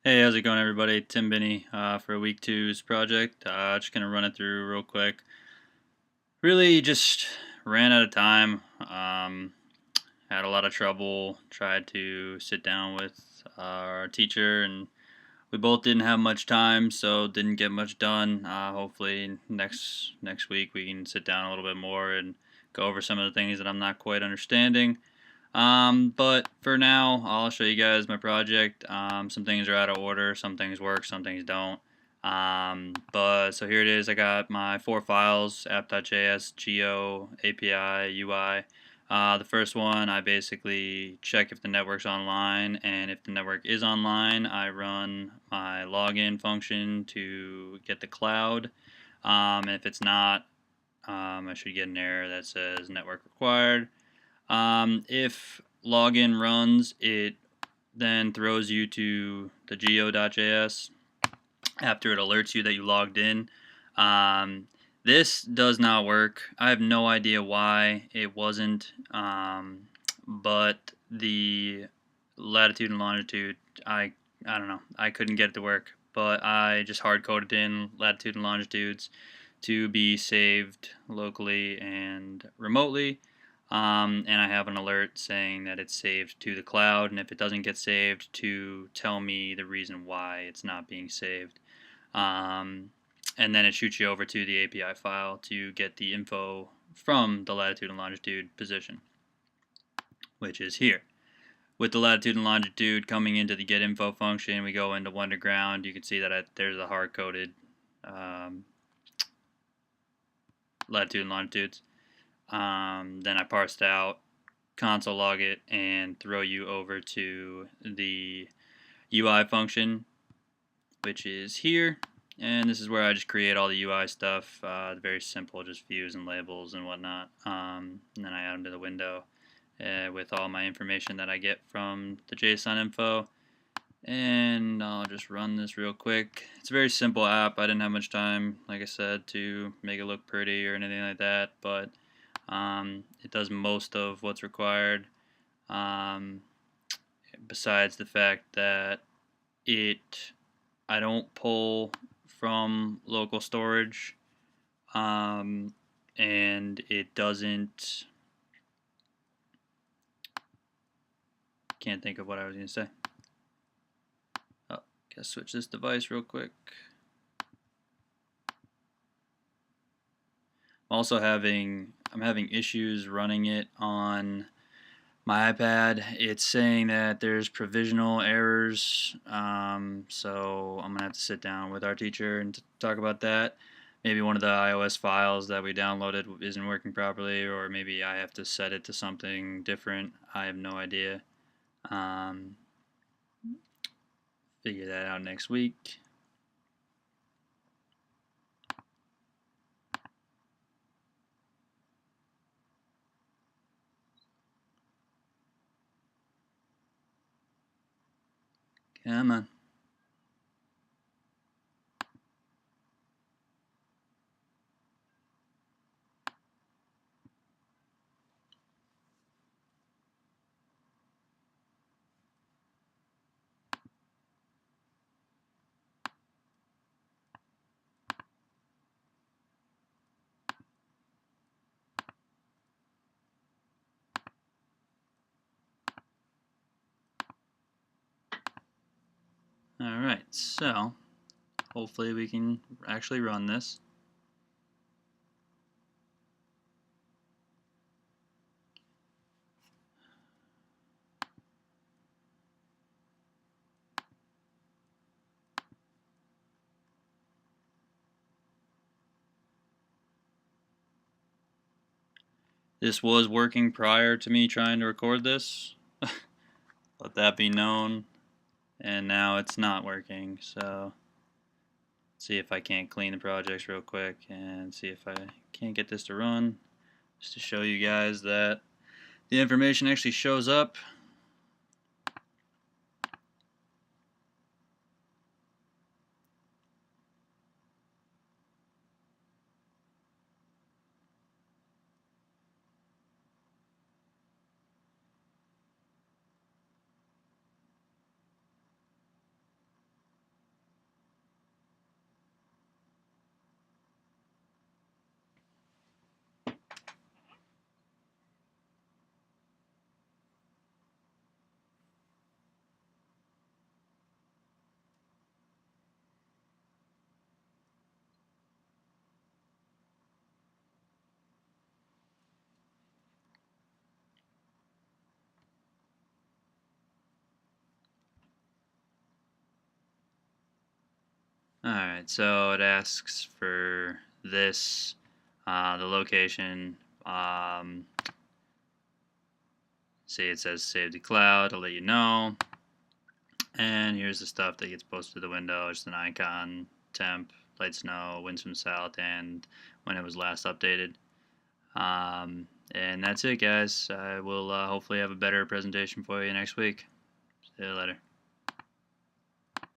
Hey, how's it going, everybody? Tim Binney for week two's project. Just gonna run it through real quick. Really, just ran out of time. Had a lot of trouble. Tried to sit down with our teacher, and we both didn't have much time, so didn't get much done. Hopefully, next week we can sit down a little bit more and go over some of the things that I'm not quite understanding. But for now, I'll show you guys my project. Some things are out of order, some things work, some things don't. But so here it is. I got my 4 files: app.js, geo, API, UI. The first one, I basically check if the network's online, and if the network is online, I run my login function to get the cloud. And if it's not, I should get an error that says network required. If login runs, it then throws you to the geo.js after it alerts you that you logged in. This does not work. I have no idea why it wasn't, but the latitude and longitude, I don't know. I couldn't get it to work, but I just hard coded in latitude and longitudes to be saved locally and remotely. And I have an alert saying that it's saved to the cloud, and if it doesn't get saved, to tell me the reason why it's not being saved. Um, and then it shoots you over to the API file to get the info from the latitude and longitude position, which is here. With the latitude and longitude coming into the get info function, we go into Wonderground. You can see that there's a hard-coded um, latitude and longitudes. Then I parsed out, console log it, and throw you over to the UI function, which is here. And this is where I just create all the UI stuff. Very simple, just views and labels and whatnot. And then I add them to the window with all my information that I get from the JSON info. And I'll just run this real quick. It's a very simple app. I didn't have much time, like I said, to make it look pretty or anything like that, but it does most of what's required. Besides the fact that I don't pull from local storage, and it doesn't. Can't think of what I was going to say. Oh, gotta switch this device real quick. I'm having issues running it on my iPad. It's saying that there's provisional errors, so I'm gonna have to sit down with our teacher and talk about that. Maybe one of the iOS files that we downloaded isn't working properly, or maybe I have to set it to something different. I have no idea. Um, Figure that out next week. Come on. Alright, so hopefully we can actually run this. This was working prior to me trying to record this. Let that be known. And now it's not working, so see if I can't clean the projects real quick and see if I can't get this to run, just to show you guys that the information actually shows up. Alright, so it asks for this, the location. Um, See, it says save to cloud. I'll let you know. And here's the stuff that gets posted to the window. Just an icon, temp, light snow, winds from south, and when it was last updated. And that's it, guys. I will hopefully have a better presentation for you next week. See you later.